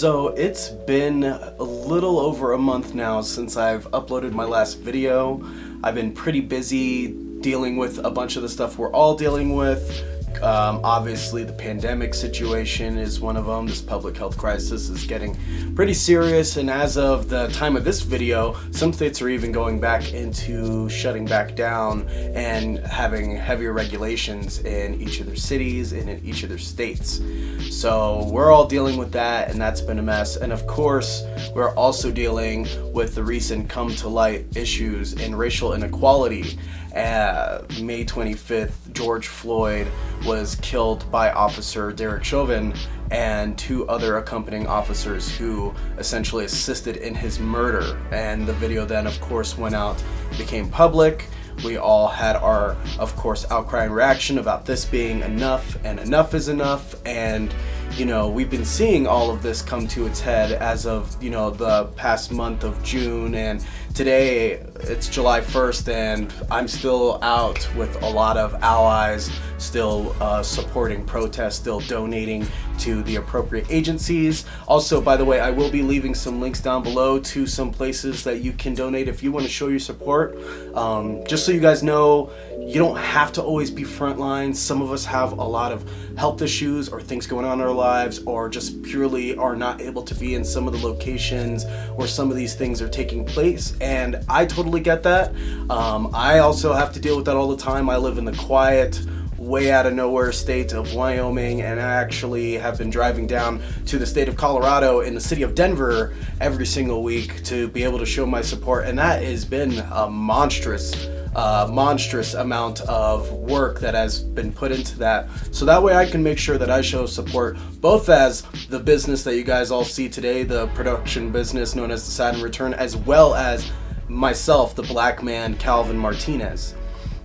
So it's been a little over a month now since I've uploaded my last video. I've been pretty busy dealing with a bunch of the stuff we're all dealing with. Obviously the pandemic situation is one of them. This public health crisis is getting pretty serious, and as of the time of this video, some states are even going back into shutting back down and having heavier regulations in each of their cities and in each of their states. So we're all dealing with that, and that's been a mess. And of course, we're also dealing with the recent come to light issues in racial inequality. May 25th, George Floyd was killed by Officer Derek Chauvin and two other accompanying officers who essentially assisted in his murder. And the video then, of course, went out, became public. We all had our, of course, outcry and reaction about this being enough, and enough is enough. And you know, we've been seeing all of this come to its head as of, you know, the past month of June, and today it's July 1st, and I'm still out with a lot of allies, still supporting protests, still donating to the appropriate agencies. Also, by the way, I will be leaving some links down below to some places that you can donate if you want to show your support. Just so you guys know, you don't have to always be frontline. Some of us have a lot of health issues or things going on in our lives, or just purely are not able to be in some of the locations where some of these things are taking place, and I totally get that. I also have to deal with that all the time. I live in the quiet, way out of nowhere state of Wyoming, and I actually have been driving down to the state of Colorado in the city of Denver every single week to be able to show my support, and that has been a monstrous amount of work that has been put into that, so that way I can make sure that I show support both as the business that you guys all see today, the production business known as the Saturn Return, as well as myself, the black man Calvin Martinez.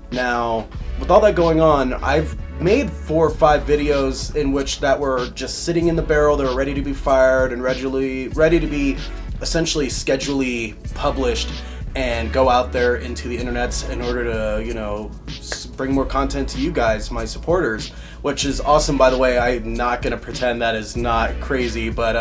Now, with all that going on, I've made 4 or 5 videos in which that were just sitting in the barrel. They were ready to be fired and ready to be essentially schedulely published and go out there into the internets in order to, you know, bring more content to you guys, my supporters, which is awesome, by the way. I'm not gonna pretend that is not crazy, but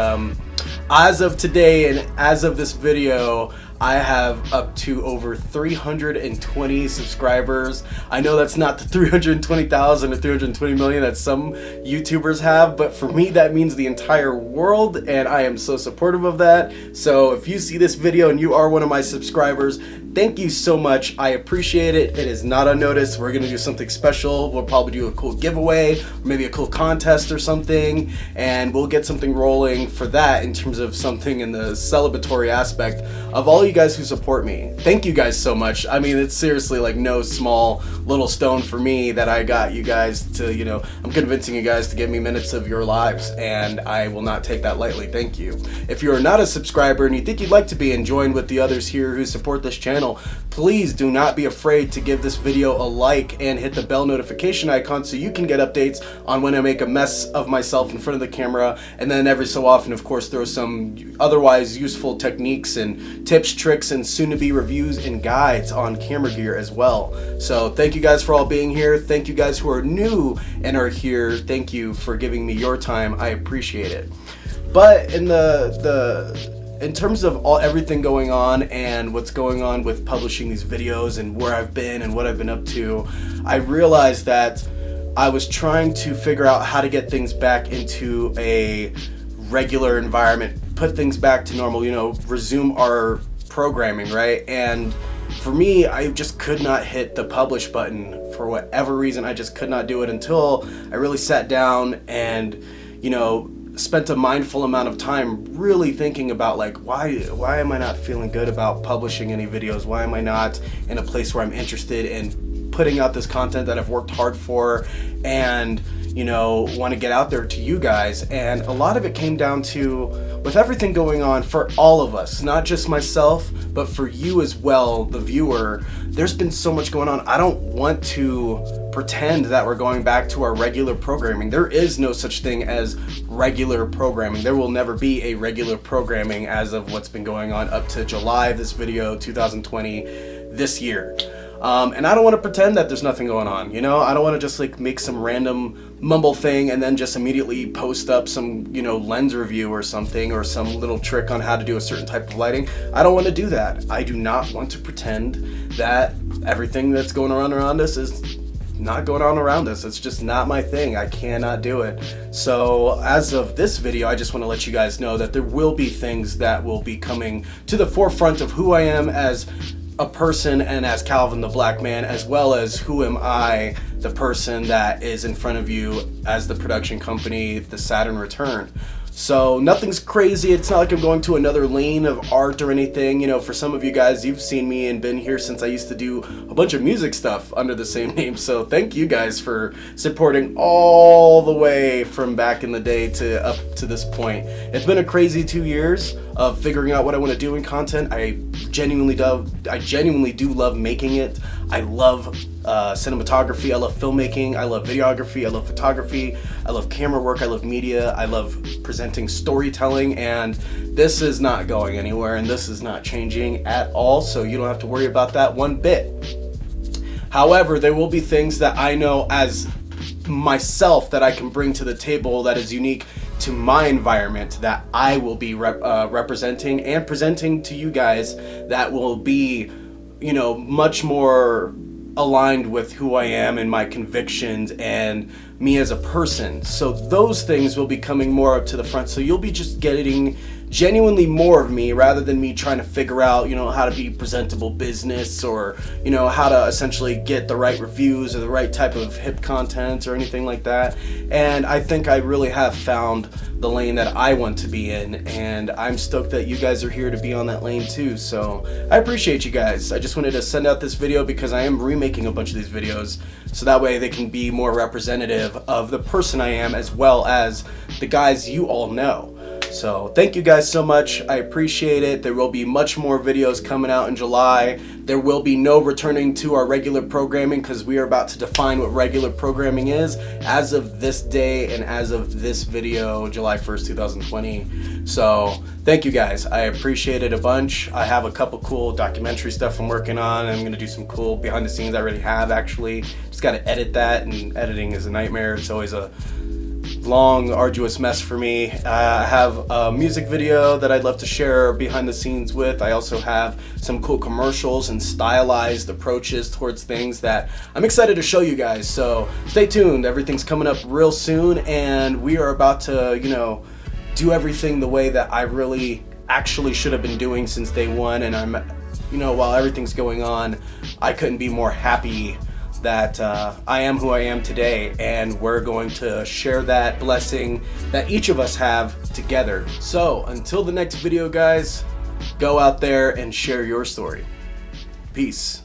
as of today and as of this video, I have up to over 320 subscribers. I know that's not the 320,000 or 320 million that some YouTubers have, but for me that means the entire world, and I am so supportive of that. So if you see this video and you are one of my subscribers, thank you so much. I appreciate it. It is not unnoticed. We're gonna do something special. We'll probably do a cool giveaway, or maybe a cool contest or something, and we'll get something rolling for that in terms of something in the celebratory aspect of all you guys who support me. Thank you guys so much. I mean, it's seriously like no small little stone for me that I got you guys to, you know, I'm convincing you guys to give me minutes of your lives, and I will not take that lightly. Thank you. If you are not a subscriber and you think you'd like to be and join with the others here who support this channel, please do not be afraid to give this video a like and hit the bell notification icon so you can get updates on when I make a mess of myself in front of the camera, and then every so often, of course, throw some otherwise useful techniques and tips, tricks, and soon-to-be reviews and guides on camera gear as well. So thank you guys for all being here. Thank you guys who are new and are here. Thank you for giving me your time. I appreciate it. But in terms of everything going on and what's going on with publishing these videos and where I've been and what I've been up to, I realized that I was trying to figure out how to get things back into a regular environment, put things back to normal, you know, resume our programming, right? And for me, I just could not hit the publish button for whatever reason. I just could not do it until I really sat down and, you know, spent a mindful amount of time really thinking about, like, why am I not feeling good about publishing any videos? Why am I not in a place where I'm interested in putting out this content that I've worked hard for and, you know, want to get out there to you guys? And a lot of it came down to, with everything going on for all of us, not just myself, but for you as well, the viewer, there's been so much going on. I don't want to pretend that we're going back to our regular programming. There is no such thing as regular programming. There will never be a regular programming as of what's been going on up to July of this video, 2020, this year. And I don't want to pretend that there's nothing going on, you know? I don't want to just like make some random mumble thing and then just immediately post up some, you know, lens review or something, or some little trick on how to do a certain type of lighting. I don't want to do that. I do not want to pretend that everything that's going on around us is not going on around us. It's just not my thing. I cannot do it. So as of this video, I just want to let you guys know that there will be things that will be coming to the forefront of who I am as a person and as Calvin the Black Man, as well as who am I, the person that is in front of you as the production company, the Saturn Return. So nothing's crazy. It's not like I'm going to another lane of art or anything. You know, for some of you guys, you've seen me and been here since I used to do a bunch of music stuff under the same name. So thank you guys for supporting all the way from back in the day to up to this point. It's been a crazy 2 years of figuring out what I want to do in content. I genuinely do love making it. I love cinematography, I love filmmaking, I love videography, I love photography, I love camera work, I love media, I love presenting storytelling, and this is not going anywhere and this is not changing at all, so you don't have to worry about that one bit. However, there will be things that I know as myself that I can bring to the table that is unique to my environment, that I will be representing and presenting to you guys, that will be, you know, much more aligned with who I am and my convictions and me as a person. So those things will be coming more up to the front, so you'll be just getting genuinely more of me rather than me trying to figure out, you know, how to be presentable business, or, you know, how to essentially get the right reviews or the right type of hip content or anything like that. And I think I really have found the lane that I want to be in, and I'm stoked that you guys are here to be on that lane too. So I appreciate you guys. I just wanted to send out this video because I am remaking a bunch of these videos, so that way they can be more representative of the person I am, as well as the guys you all know. So thank you guys so much. I appreciate it. There will be much more videos coming out in July. There will be no returning to our regular programming, because we are about to define what regular programming is as of this day and as of this video, July 1st, 2020. So thank you guys. I appreciate it a bunch. I have a couple cool documentary stuff I'm working on. I'm gonna do some cool behind the scenes. I already have, actually. Just gotta edit that, and editing is a nightmare. It's always a long, arduous mess for me. I have a music video that I'd love to share behind the scenes with. I also have some cool commercials and stylized approaches towards things that I'm excited to show you guys. So stay tuned. Everything's coming up real soon, and we are about to, you know, do everything the way that I really actually should have been doing since day one. And I'm, you know, while everything's going on, I couldn't be more happy that I am who I am today, and we're going to share that blessing that each of us have together. So until the next video, guys, go out there and share your story. Peace.